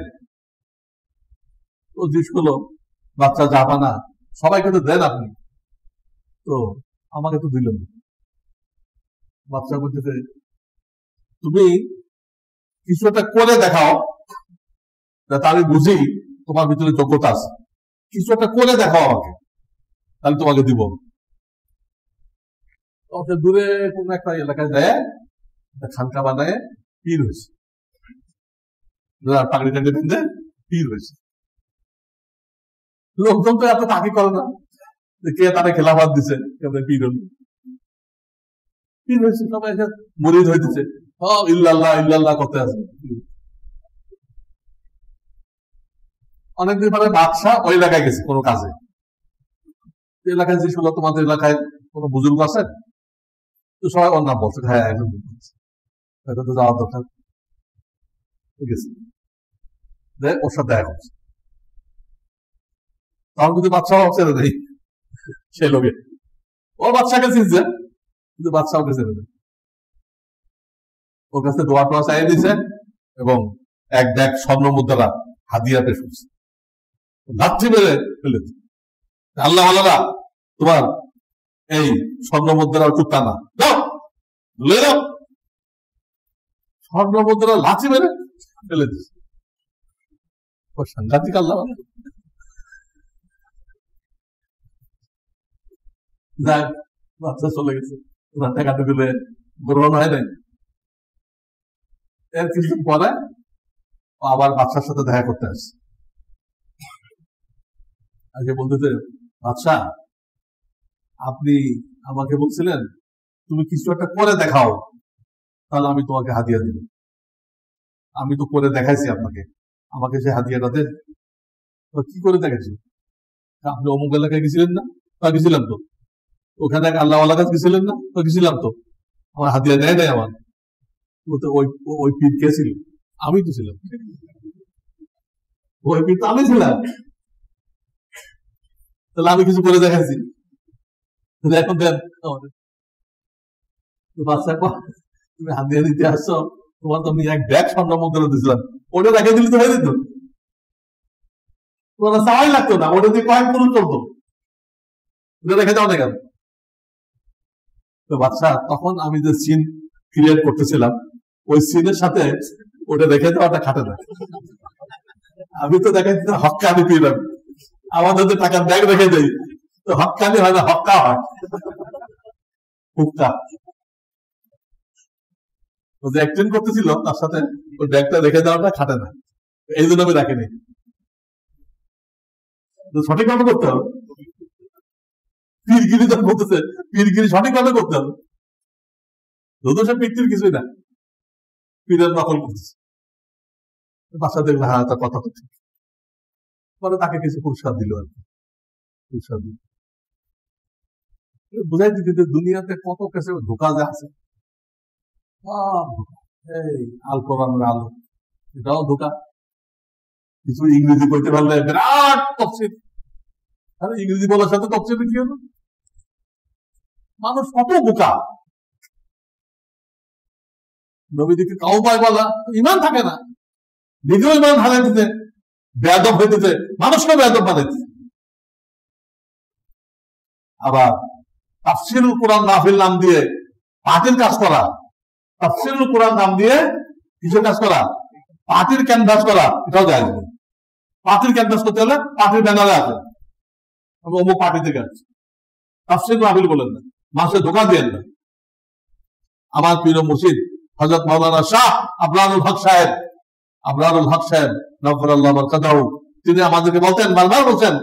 তো জিজ্ঞেস করলো, বাচ্চা যাবা না, সবাইকে তো দেন আপনি, তো আমাকে তো দিলেন। বাচ্চা বলতেছে, তুমি কিছু একটা করে দেখাও, যাতে আমি বুঝি তোমার ভিতরে যোগ্যতা আছে। কিছু একটা করে দেখাও আমাকে, তাহলে তোমাকে দিব। দূরে কোন একটা এলাকায় দেয়, খানকা বানায় পীর হয়েছে, পাগড়ি টাগড়ি বেঁধে পীর হয়েছে। লোকজন তো এত তাকি করে না, কে তারা খেলাফত দিছে, পীর হল, পীর হয়েছে, সবাই মুরিদ হইতেছে, সব ইল্লাল্লাহ ইল্লাল্লাহ করতে আছে। অনেকদিন পরে বাদশাহ ওই এলাকায় গেছে কোনো কাজে, এলাকায় যে শুনলো তোমাদের এলাকায় কোনো বুজুর্গ আছেন, তো সবাই ওর নাম বলছে, হ্যাঁ একজন এটা তো যাওয়ার দরকার। ঠিক আছে, ওর সাথে দেখা করছে, তখন কিন্তু বাদশাহ ছেড়ে দেয় সেই লোকে, ও বাদশাকে চিনছে কিন্তু বাদশাহ ওকে ছেড়ে দেয়, ওর কাছে দোয়া টোয়া চাইয়ে দিয়েছে এবং এক ব্যাগ স্বর্ণ মুদ্রা হাদিয়া পেশ করছে, লাঠি মেরে ফেলে দিচ্ছে। আল্লাহ আল্লাহ তোমার এই স্বর্ণ মুদ্রা টুকটা না দাও, ধুলে দাও, স্বর্ণ মুদ্রা লাঠি মেরে ফেলে দিচ্ছে। সাংঘাতিক আল্লাহ। যাক, বাচ্চা চলে গেছে, টাকাটা দিলে গ্রহণ হয় নাই। এর কিছুদিন পরে আবার বাচ্চার সাথে দেখা করতে আসছে, আগে বলতেছে, বাচ্চা আপনি আমাকে বলছিলেন তুমি কিছু একটা করে দেখাও, তাহলে আমি তোমাকে হাদিয়া দিব। আমি তো করে দেখাইছি আপনাকে, আমাকে সে হাদিয়াটা দেন। কি করে দেখাচ্ছি? আপনি অমুক এলাকায় গেছিলেন না? গেছিলাম তো। ওখানে এক আল্লাহওয়ালা কাছে গেছিলেন না? গেছিলাম তো। আমার হাদিয়া দেয় নাই আমার। ওই পীর কে ছিল? আমি তো ছিলাম। ওই পীর তো আমি ছিলাম। তাহলে আমি কিছু করে দেখাইছি, এখন দেন আমাদের। বাচ্চা তুমি হাদিয়া দিতে আসছো, তোমার তো আমি এক ব্যাগ স্বর্ণ মুদ্রা দিয়েছিলাম, ওটা রেখে দিলে তো হয়ে যেত, তোমার চাওয়াই লাগতো না, ওটা দিয়ে কয়েক পুরুষ চলতো, ওটা রেখে যাও না কেন? তো বাচ্চা তখন আমি যে সিন ক্রিয়েট করতেছিলাম, ওই সিনের সাথে ওটা রেখে দেওয়াটা খাটে না। আমি তো দেখাই হক্কানি পেলাম, আমাদের তো টাকার ব্যাগ রেখে দেয়, তো হক্কানি হয় না, হক্কা হয়, হুক্কা। ও যে অ্যাক্টিং করতেছিল তার সাথে ওই ব্যাগটা রেখে দেওয়াটা খাটে না, এই জন্য আমি রাখিনি। সঠিকভাবে করতে হবে, পীরগিরি যখন করতেছে পীরগিরি সঠিকভাবে করতে হবে, যত সে পীর কিছুই না, পীরের নকল করতেছে। বাচ্চা দেখলে হ্যাঁ তার কথা তো ঠিক, পরে তাকে কিছু পুরস্কার দিল আর কি, পুরস্কার দিল, বুঝাই দিতে দুনিয়াতে কত কাছে ধোকা যে আছে। এই আল কোরআনের আলো, এটাও ধোকা। কিছু ইংরেজি বলতে পারলে বিরাট তফসিল, আরে ইংরেজি বলার সাথে তফসিল কি হলো? মানুষ কত বোকা। নবীদিকে কাউবাই বলা, ইমান থাকে না, নিজেও ইমান হারাইতেছে, বেয়াদব হইতেছে, মানুষকে বেয়াদব বানাইতেছে। আবার তাফসিরুল কোরআন মাহফিল নাম দিয়ে পার্টির কাজ করা, তাফসিরুল কোরআন নাম দিয়ে কিসের কাজ করা? পার্টির ক্যানভাস করা, এটাও যায় না। পার্টির ক্যানভাস করতে হলে পার্টির ব্যানারে আছে, আমি অমুক পার্টি থেকে আসছি, তাফসির মাহফিল বলেন না, মানুষের ধোকা দিয়েন না। আমার প্রিয় মুর্শিদ হযরত মাওলানা শাহ আবরারুল হক সাহেব, আবরারুল হক সাহেব নফরাল্লাহ বারকাতাহু, তিনি আমাদেরকে বলতেন, বারবার বলছেন,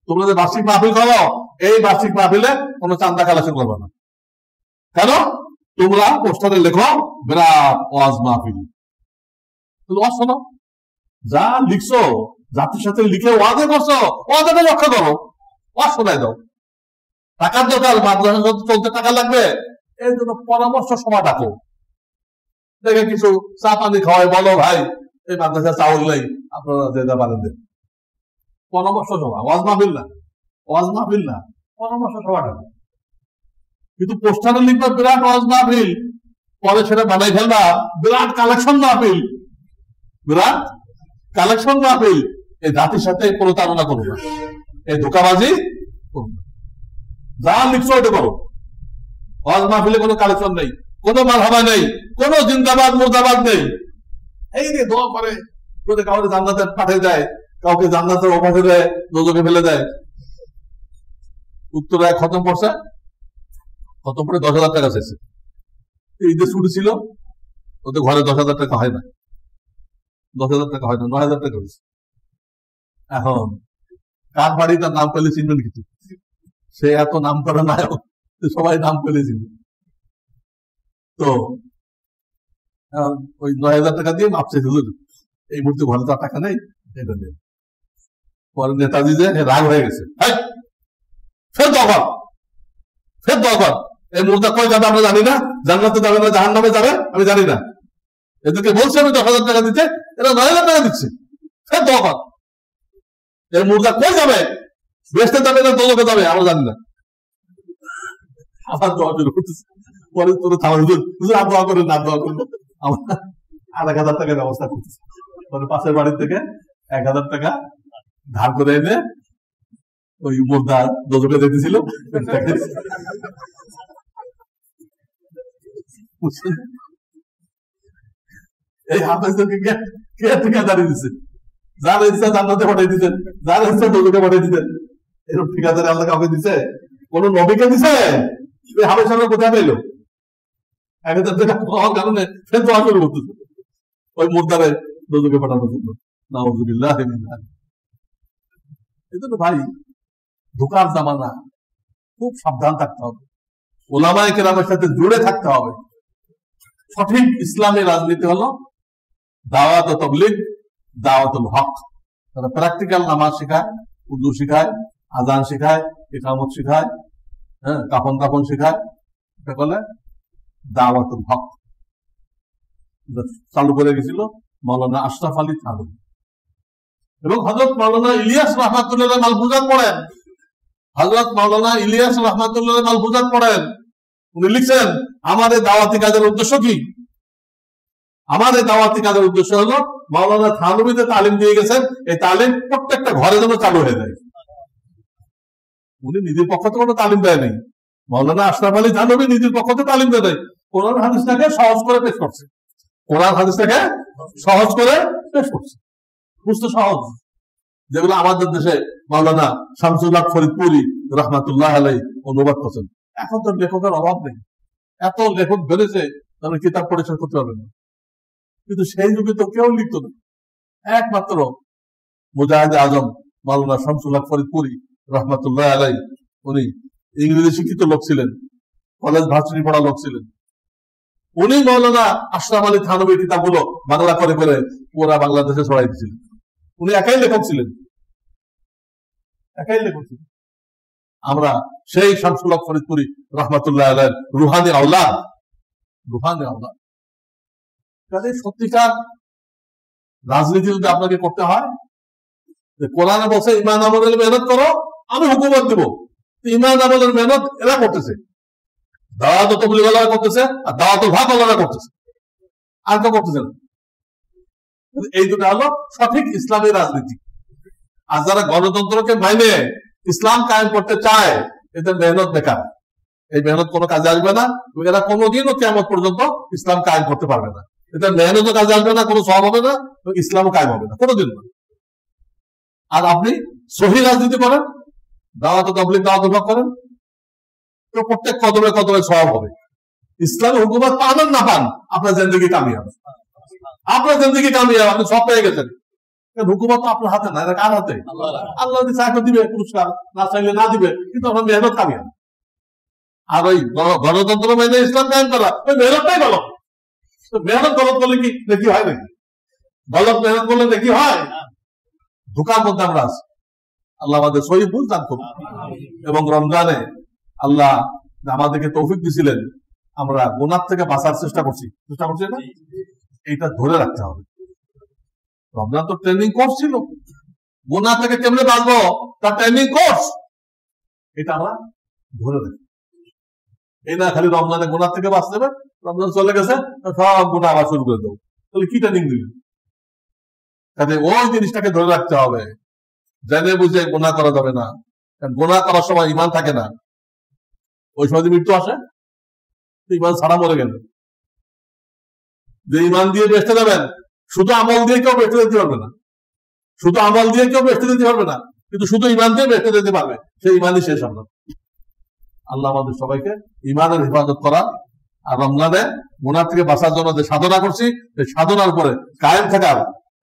তোমরা যে বার্ষিক মাহফিল করো, এই বার্ষিক মাহফিলে কোনো চান্দা কালেকশন করবে না। কেন? তোমরা পোস্টারে লেখো বিরাট ওয়াজ মাহফিল, ওয়াজ শোনো, যা লিখছো জাতির সাথে লিখে ওয়াজে করছো, ওয়াজে রক্ষা করো, ওয়াজ শোনাই দাও। টাকার দরকার, মাদ্রাসা চলতে টাকা লাগবে, এই জন্য পরামর্শ সভা ডাকো, দেখে কিছু চা পানি খাওয়াই, বলো ভাই এই মাদ্রাসা চাউল নেই, আপনারা যে যা পারেন দেন। পরামর্শ সভা, ওয়াজ মাহফিল না, ওয়াজ মাহফিল না, পরামর্শ সভা ডাকো। কিন্তু পোস্টারে লিখবা বিরাট ওয়াজ মাহফিল, পরে সেটা বানাই ফেলবা বিরাট কালেকশন মাহফিল, বিরাট কালেকশন মাহফিল। এই জাতির সাথে প্রতারণা করবো না, এই ধোকাবাজি করবো না, যা লিখছো ওটা করো। ওয়াজ মাহফিলে কোনো কালেকশন নেই, কোনো মারহাবা নেই, কোনো জিন্দাবাদ মুর্দাবাদ নেই। এই যে দোয়া করে কাউকে জান্নাতে পাঠিয়ে দেয়, কাউকে জান্নাতের অপাঠে দেয়, দোজখে ফেলে দেয়। উত্তরায় খতম করছে, খতম করে 10,000 টাকা চাইছে। ঈদের ছুটি ছিল, ওদের ঘরে 10,000 টাকা হয় না, 10,000 টাকা হয় না, 9,000 টাকা হয়েছে। এখন কার বাড়ি তার নাম পেলে চিনবেন কিছু, সে এত নাম করা নায়ক, সবাই নাম পেলে চিনবে। তো ওই 9,000 টাকা দিয়ে মাপছে, এই মুহূর্তে ঘরে তো টাকা নেই, এটা নেই। পরে নেতাজি যে রাগ হয়ে গেছে, ফের দরকার এই মুর্দা কই যাবে আমরা জানি না, জান্নাতে যাবে না জাহান্নামে যাবে আমি জানি না, এদেরকে বলছে আমি 10,000 টাকা দিতে, এরা 9,000 টাকা দিচ্ছে, ফের দরকার এই মুর্দা কই যাবে, বেসতে যাবে না দোলকে যাবে আমরা জানি না। আবার দোয়া শুরু করতেছে, পরে তোর থামা হুজুর আর দোয়া করেন না, দোয়া করবো আমরা 1,000 টাকার ব্যবস্থা করতেছি। পরে পাশের বাড়ির থেকে 1,000 টাকা ধার করে এনে ওই মুর্দা দোজকে দিতেছিল। এই হাফেজদেরকে কে ঠিকাদারি দিচ্ছে, যার ইচ্ছা জান্নাতে পাঠিয়ে দিতেন, যার ইচ্ছা দোজকে পাঠিয়ে দিতেন, এরকম ঠিকাদারি আল্লাহ কাউকে দিছে? কোন নবীকে দিছে? হাফেজ সাহেব কোথায় পেলো? 1,000 টাকা পাওয়ার কারণে সে দোয়া শুরু করতেছে ওই মুর্দারে দোজকে পাঠানোর জন্য। নাউযুবিল্লাহ মিন যালিক। এজন্য ভাই ধোঁকার জামানা, খুব সাবধান থাকতে হবে, ওলামায়ে কেরামের সাথে জুড়ে থাকতে হবে। সঠিক ইসলামী রাজনীতি হলো দাওয়াত ও তাবলীগ, দাওয়াতুল হক। তারা প্র্যাকটিক্যাল নামাজ শেখায়, উর্দু শেখায়, আজান শেখায়, ইকামত শেখায়, কাফন দাফন শেখায়, এটা বলে দাওয়াতুল হক। চালু করে গেছিল মাওলানা আশরাফ আলী থানভী এবং হযরত মাওলানা ইলিয়াস রাহমাতুল্লাহ মালফুজাত পড়েন। হযরত মাওলানা ইলিয়াস রাহমাতুল্লাহ মালফুজাত পড়েন, উনি লিখছেন আমার এই দাওয়াতি কাজের উদ্দেশ্য কি? আমার এই দাওয়াতি কাজের উদ্দেশ্য হলো মাওলানা থানভী যে তালিম দিয়ে গেছেন, এই তালিম প্রত্যেকটা ঘরে যেন চালু হয়ে যায়। উনি নিজের পক্ষ থেকে কোনো তালিম দেয় নাই, মাওলানা আশরাফ আলী থানভী নিজের পক্ষ থেকে তালিম দেয় নাই, কোরআন হাদিসটাকে সহজ করে পেশ করছে, কোরআন হাদিসটাকে সহজ করে পেশ করছে, বুঝতে সহজ। যেগুলো আমাদের দেশে মাওলানা শামসুল হক ফরিদপুরি রহমাতুল্লাহ আলাইহি অনুবাদ করছেন। এখন তো লেখকের অভাব নেই, এত লেখক বেড়েছে তাহলে কিতাব পরিচয় করতে পারবেন না, কিন্তু সেই যুগে তো কেউ লিখত না, একমাত্র মুজাহিদ আজম মাওলানা শামসুল হক ফরিদপুরি রহমাতুল্লাহ আলাইহি, উনি ইংরেজি শিক্ষিত লোক ছিলেন, কলেজ ভার্সিটি পড়া লোক ছিলেন, উনি মাওলানা আশরাফ আলী থানভীর কিতাবগুলো বাংলা করে করে পুরা বাংলাদেশে ছড়াই দিয়েছিলেন। উনি একাই লেখক ছিলেন, একাই লেখক ছিলেন। আমরা সেই শামসুল হক ফরিদপুরি রহমাতুল্লাহ আলাইহির রুহানি আওলাদ, রুহানি আওলাদ। কাজে সত্যিকার রাজনীতি যদি আপনাকে করতে হয়, কোরআনে বলছে ইমান আমলের মেহনত করো, আমি হুকুমত দেব। ইমান আমলের মেহনত এরা করতেছে, দাওয়াত ও তাবলীগ ওয়ালারা করতেছে, আর দাওয়াতুল হক ওয়ালারা করতেছে, আর কেউ করতেছে না। এই দুটো হলো সঠিক ইসলামী রাজনীতি। আর যারা গণতন্ত্রকে মাইনে ইসলাম কায়েম করতে চায়, এদের মেহনত বেকার, এই মেহনত কোনো কাজে আসবে না, এরা কোনোদিনও কিয়ামত পর্যন্ত ইসলাম কায়েম করতে পারবে না। এদের মেহনতও কাজে আসবে না, কোনো সওয়াব হবে না, ইসলামও কায়েম হবে না কোনোদিন না। আর আপনি সহি রাজনীতি করেন, দাওয়াত ও তাবলীগ দাওয়াতুল হক করেন, তো প্রত্যেক কদমে কদমে সওয়াব হবে। ইসলামী হুকুমত পান না পান, আপনার জিন্দেগি কামিয়াব, আপনার জিন্দেগি কামিয়াব, আপনি সব পেয়ে গেছেন। হুকুমত তো আপনার হাতে না, এটা কার হাতে? আল্লাহ যদি চাইলে দিবে পুরস্কার, না চাইলে না দিবে, কিন্তু আপনার মেহনত কামিয়াব। আর ওই গণতন্ত্র মেনে ইসলাম কায়েম করা, ওই মেহনতটাই গলত। মেহনত গলত করলে কি নাকি হয় নাকি? গলত মেহনত করলে নাকি হয়? ধোঁকার মধ্যে আমরা আছি। আল্লাহ আমাদের সহি বুঝ দান করুন। এবং রমজানে আল্লাহ আমাদেরকে তৌফিক দিয়েছিলেন, আমরা গুনাহ থেকে বাঁচার চেষ্টা করছি না, এইটা ধরে রাখতে হবে। রমজান তো ট্রেনিং কোর্স ছিল, গুনাহ থেকে কেমনে বাঁচবো তার ট্রেনিং কোর্স, এটা আমরা ধরে রাখি। এই না খালি রমজানে গুনাহ থেকে বাঁচতে হবে, রমজান চলে গেছে সব গুনাহ আবার শুরু করে দেবো, তাহলে কি ট্রেনিং দিবেন? কাজে ওই জিনিসটাকে ধরে রাখতে হবে, জেনে বুঝে গুনাহ করা যাবে না। কারণ গুনাহ করার সময় ঈমান থাকে না, ওই সময় যদি মৃত্যু আসে ঈমান ছাড়া মরে গেল। যে ঈমান দিয়ে বেঁচতে যাবেন, শুধু আমল দিয়ে কেউ বেঁচতে যেতে পারবে না, শুধু আমল দিয়ে কেউ বেঁচতে যেতে পারবে না, কিন্তু শুধু ঈমান দিয়ে বেঁচতে যেতে পারবে, সেই ঈমানই শেষ হবে। আল্লাহ আমাদের সবাইকে ঈমানের হেফাজত করা, আর রমজানে গুনাহ থেকে বাঁচার জন্য যে সাধনা করছি, সেই সাধনার উপরে কায়েম থাকার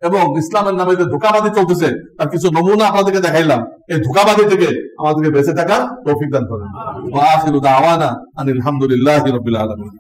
এবং ইসলামের নামে যে ধোঁকাবাদী চলতেছে তার কিছু নমুনা আপনাদেরকে দেখাইলাম, এই ধোঁকাবাদী থেকে আমাদেরকে বেঁচে থাকার তৌফিক দান করেন। ওয়া আখিরু দাওয়ানা আনিল হামদুলিল্লাহি রাব্বিল আলামিন।